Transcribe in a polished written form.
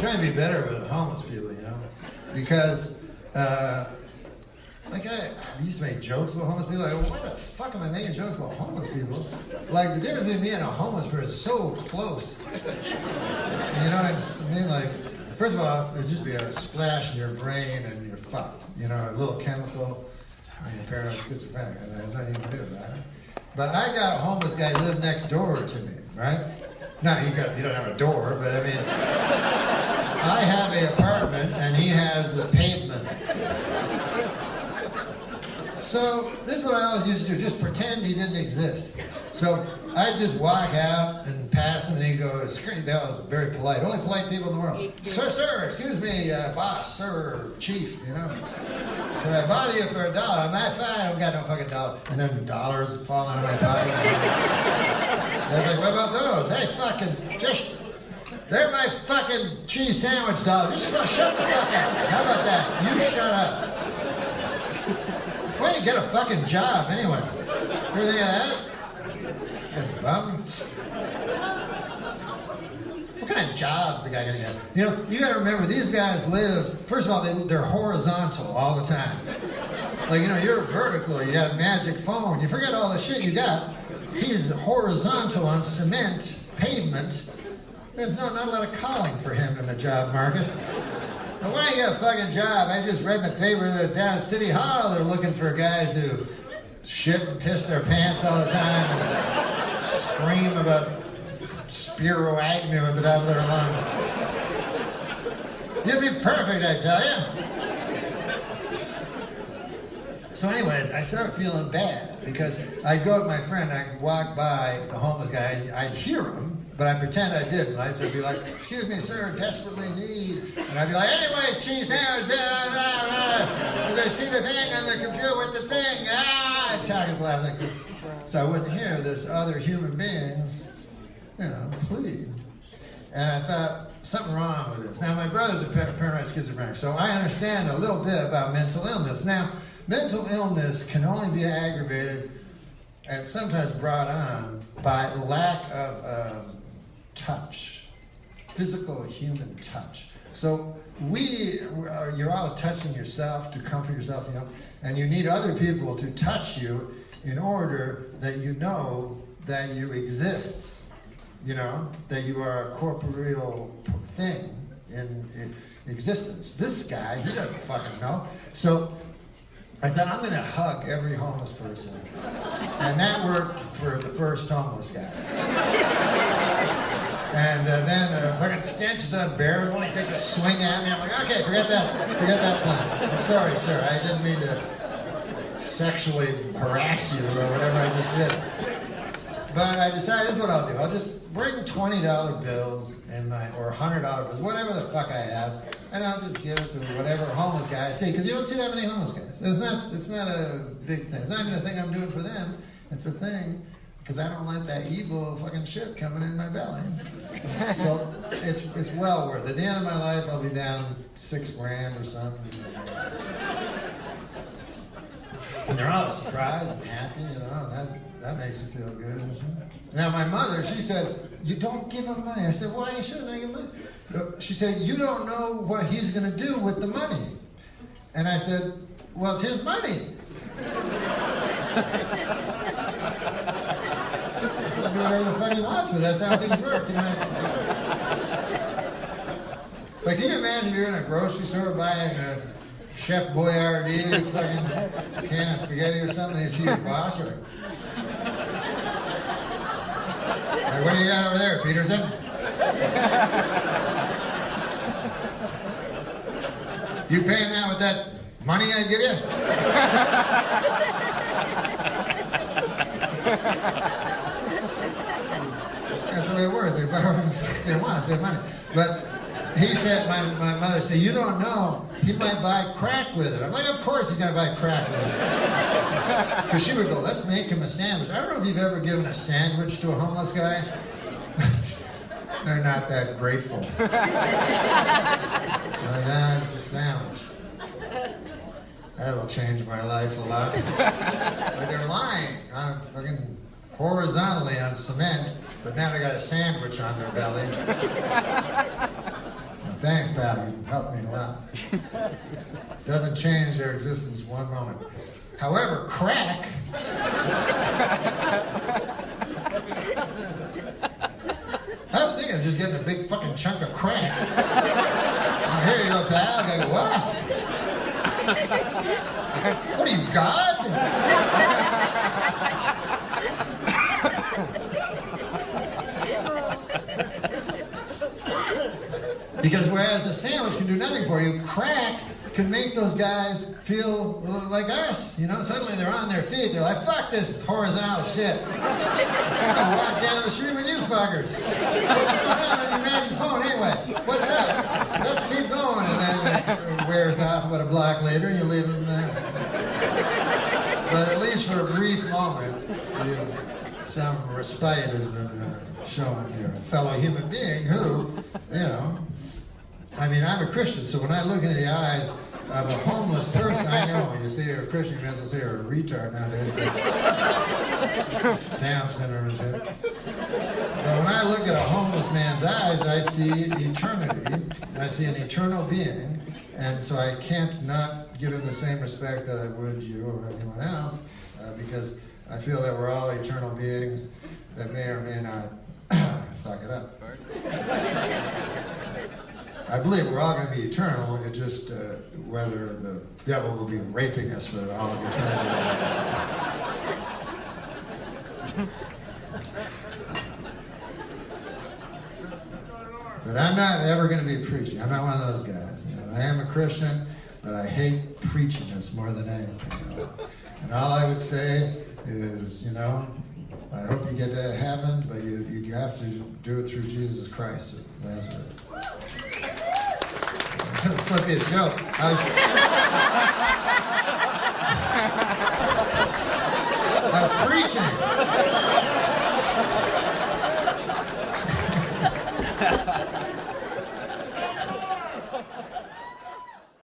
trying to be better with homeless people, you know, because like I used to make jokes about homeless people. Like, why the fuck am I making jokes about homeless people? Like the difference between me and a homeless person is so close. You know what I mean? Like, first of all, it'd just be a splash in your brain and you're fucked. You know, a little chemical, and you're paranoid schizophrenic, and there's nothing you can do about it. But I got a homeless guy who lived next door to me, right? No, you don't have a door, but I mean, I have an apartment and he has a pavement. So this is what I always used to do, just pretend he didn't exist. So I'd just walk out and pass him and he'd go, that was very polite, only polite people in the world. Sir, excuse me, boss, sir, chief, you know. Could I bother you for $1? Am I fine? I don't got no fucking dollar. And then dollars fall out of my pocket. I was like, what about those? Hey, fucking, they're my fucking cheese sandwich dollars. Just shut the fuck up. How about that? You shut up. Why don't you get a fucking job anyway? Ever think of that? Fucking bum. What kind of jobs the guy gonna get? You know, you gotta remember, these guys live, first of all, they're horizontal all the time. Like, you know, you're vertical, you got a magic phone, you forget all the shit you got. He's horizontal on cement, pavement. There's not a lot of calling for him in the job market. But why don't you get a fucking job? I just read in the paper that down at City Hall they're looking for guys who shit and piss their pants all the time and scream about Spiro Agnew at the top of their lungs. You'd be perfect, I tell you. So anyways, I started feeling bad because I'd go with my friend, I'd walk by the homeless guy, I'd hear him, but I'd pretend I didn't. I'd be like, excuse me, sir, desperately need. And I'd be like, anyways, cheese sandwich, blah, blah, blah. Did they see the thing on the computer with the thing? Ah! I'd talk as loud as I could. So I wouldn't hear this other human beings, you know, plead. And I thought, something wrong with this. Now, my brother's a paranoid schizophrenic, so I understand a little bit about mental illness. Now, mental illness can only be aggravated and sometimes brought on by lack of touch, physical human touch. So you're always touching yourself to comfort yourself, you know, and you need other people to touch you in order that you know that you exist, you know, that you are a corporeal thing in existence. This guy, he doesn't fucking know. So I thought, I'm gonna hug every homeless person. And that worked for the first homeless guy. And then fucking stench is unbearable. He takes a swing at me. I'm like, okay, forget that plan. I'm sorry, sir. I didn't mean to sexually harass you or whatever I just did. But I decided, this is what I'll do. I'll just bring $20 bills or $100 bills, whatever the fuck I have, and I'll just give it to whatever homeless guy I see, because you don't see that many homeless guys. It's not a big thing. It's not even a thing I'm doing for them. It's a thing because I don't like that evil fucking shit coming in my belly. So it's well worth it. At the end of my life, I'll be down $6,000 or something. And they're all surprised and happy, you know, that makes you feel good. Now my mother, she said, you don't give him money. I said, why shouldn't I give him money? She said, you don't know what he's going to do with the money. And I said, well, it's his money. He'll do whatever the fuck he wants with it. That's how things work, you know. Like, can you imagine if you're in a grocery store buying a Chef Boyardee fucking can of spaghetti or something, and you see your boss, you're like, what do you got over there, Peterson? You paying that with that money I give you? That's the way it works. They want their money. But he said, my mother said, you don't know, he might buy crack with it. I'm like, of course he's gonna buy crack with it. Because she would go, let's make him a sandwich. I don't know if you've ever given a sandwich to a homeless guy. They're not that grateful. Like, it's a sandwich. That'll change my life a lot. Like, they're lying on fucking horizontally on cement, but now they got a sandwich on their belly. Thanks, pal. You helped me a lot. Doesn't change their existence one moment. However, crack. I was thinking of just getting a big fucking chunk of crack. Here you go, pal. I go, what? What are you, God? Because whereas a sandwich can do nothing for you, crack can make those guys feel like us. You know, suddenly they're on their feet. They're like, fuck this horizontal shit. I'll walk down the street with you fuckers. What's going on your magic phone anyway? What's up? Let's keep going. And then it wears off about a block later and you leave them there. But at least for a brief moment, some respite has been shown to your fellow human being who, you know, I mean, I'm a Christian, so when I look into the eyes of a homeless person, I know when you see a Christian, you may as well say you're a retard nowadays. Down syndrome and shit. But when I look at a homeless man's eyes, I see eternity. I see an eternal being, and so I can't not give him the same respect that I would you or anyone else, because I feel that we're all eternal beings that may or may not fuck it up. I believe we're all going to be eternal. It just whether the devil will be raping us for all of eternity. But I'm not ever going to be preaching. I'm not one of those guys. You know, I am a Christian, but I hate preachiness more than anything. You know? And all I would say is, you know, I hope you get to heaven, but you have to do it through Jesus Christ of Nazareth. It was supposed to be a joke. I was preaching.